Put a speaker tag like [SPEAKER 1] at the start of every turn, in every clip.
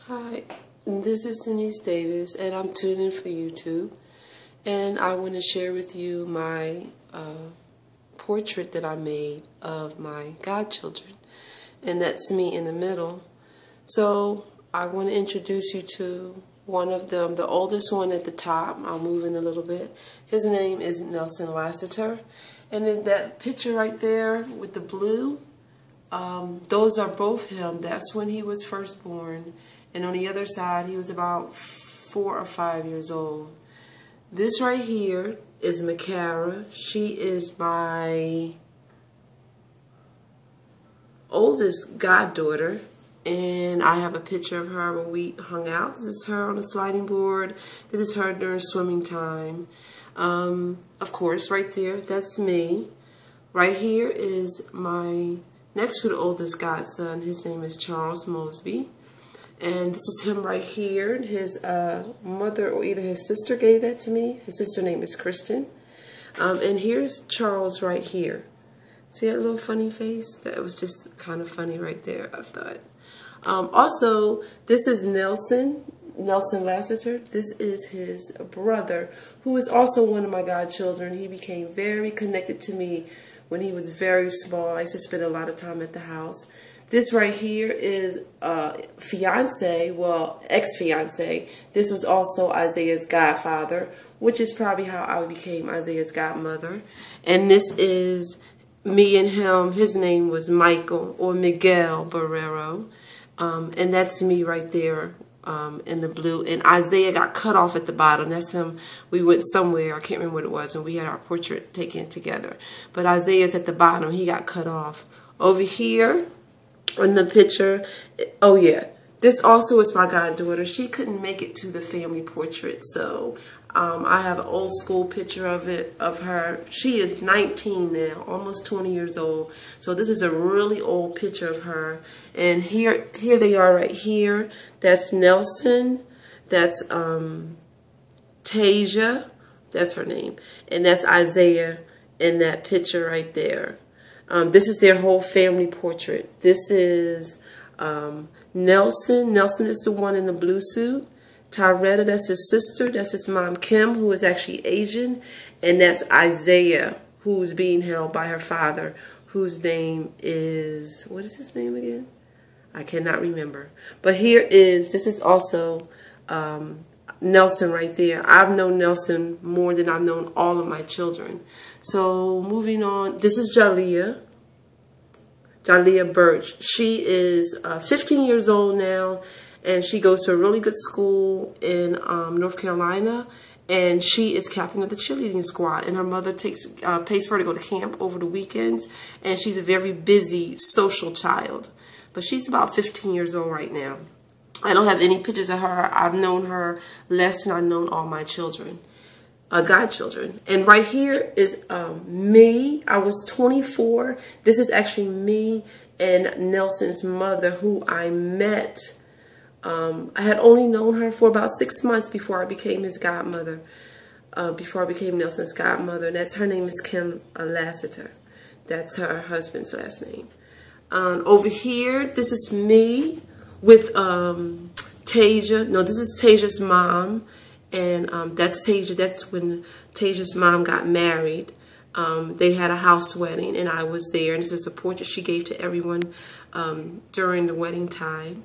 [SPEAKER 1] Hi, this is Denise Davis, and I'm tuning in for YouTube. And I want to share with you my portrait that I made of my godchildren, and that's me in the middle. So I want to introduce you to one of them, the oldest one at the top. I'll move in a little bit. His name is Nelson Lassiter, and in that picture right there with the blue, those are both him. That's when he was first born. And on the other side, he was about 4 or 5 years old. This right here is Makara. She is my oldest goddaughter. And I have a picture of her when we hung out. This is her on a sliding board. This is her during swimming time. Of course, right there, that's me. Right here is my next to the oldest godson. His name is Charles Mosby. And this is him right here. His mother or either his sister gave that to me. His sister name is Kristen. And here's Charles right here. See that little funny face? That was just kind of funny right there, I thought. Also, this is Nelson Lassiter. This is his brother, who is also one of my godchildren. He became very connected to me when he was very small. I used to spend a lot of time at the house. This right here is fiance, well, ex-fiance. This was also Isaiah's godfather, which is probably how I became Isaiah's godmother. And this is me and him. His name was Michael or Miguel Barrero. And that's me right there in the blue. And Isaiah got cut off at the bottom. That's him. We went somewhere. I can't remember what it was. And we had our portrait taken together. But Isaiah's at the bottom. He got cut off. Over here in the picture, oh yeah, this also is my goddaughter. She couldn't make it to the family portrait. So I have an old school picture of her. She is 19 now, almost 20 years old. So this is a really old picture of her. And here they are right here. That's Nelson. That's Tasia. That's her name. And that's Isaiah in that picture right there. This is their whole family portrait. This is Nelson. Nelson is the one in the blue suit. Tyretta, that's his sister. That's his mom, Kim, who is actually Asian. And that's Isaiah, who's being held by her father, whose name is, what is his name again? I cannot remember. But this is also Nelson right there. I've known Nelson more than I've known all of my children. So moving on, this is Jaliyah Birch. She is 15 years old now. And she goes to a really good school in North Carolina, and she is captain of the cheerleading squad. And her mother pays for her to go to camp over the weekends, and she's a very busy social child. But she's about 15 years old right now. I don't have any pictures of her. I've known her less than I've known all my children, godchildren. And right here is me. I was 24. This is actually me and Nelson's mother, who I met. I had only known her for about 6 months before I became his godmother, before I became Nelson's godmother. And her name is Kim Lassiter. That's her husband's last name. Over here, this is me with Tasia. No, this is Tasia's mom. And that's Tasia. That's when Tasia's mom got married. They had a house wedding, and I was there. And this is a portrait she gave to everyone during the wedding time.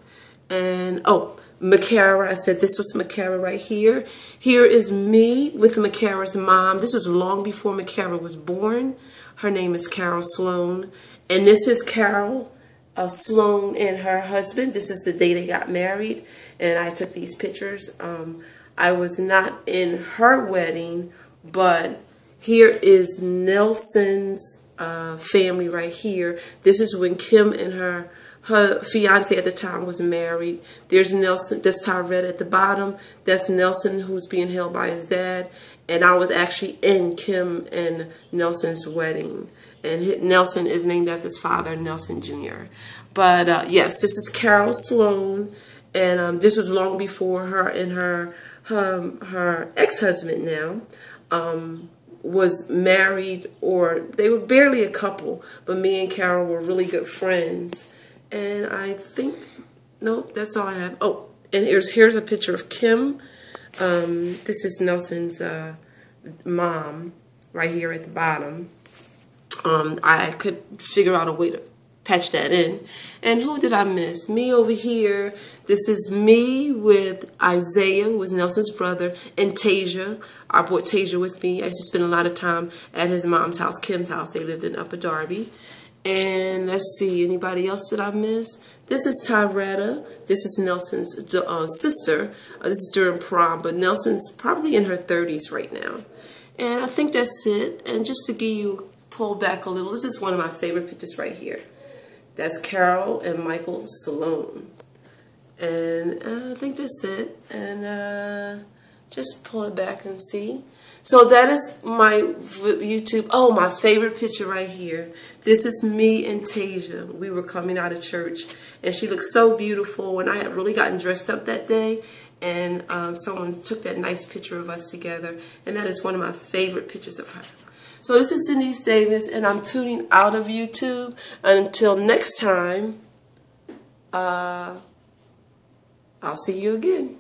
[SPEAKER 1] And, oh, Makara, I said this was Makara right here. Here is me with Makara's mom. This was long before Makara was born. Her name is Carol Sloan. And this is Carol Sloan and her husband. This is the day they got married. And I took these pictures. I was not in her wedding, but here is Nelson's family right here. This is when Kim and her fiance at the time was married. There's Nelson, that's Tyretta at the bottom. That's Nelson, who's being held by his dad. And I was actually in Kim and Nelson's wedding. And Nelson is named after his father, Nelson Jr. But yes, this is Carol Sloan. And this was long before her and her ex-husband now was married, or they were barely a couple. But me and Carol were really good friends. And I think, nope, that's all I have. Oh, And here's a picture of Kim. This is Nelson's mom right here at the bottom. I could figure out a way to patch that in. And who did I miss? Me over here. This is me with Isaiah, who was Nelson's brother, and Tasia. I brought Tasia with me. I used to spend a lot of time at his mom's house, Kim's house. They lived in Upper Darby. And let's see, anybody else that I miss? This is Tyretta. This is Nelson's sister. This is during prom, but Nelson's probably in her 30s right now. And I think that's it. And just to give you pull back a little, this is one of my favorite pictures right here. That's Carol and Michael Salone. And I think that's it. And just pull it back and see. So that is my YouTube. Oh, my favorite picture right here. This is me and Tasia. We were coming out of church, and she looked so beautiful. And I had really gotten dressed up that day, and someone took that nice picture of us together. And that is one of my favorite pictures of her. So this is Denise Davis, and I'm tuning out of YouTube. Until next time, I'll see you again.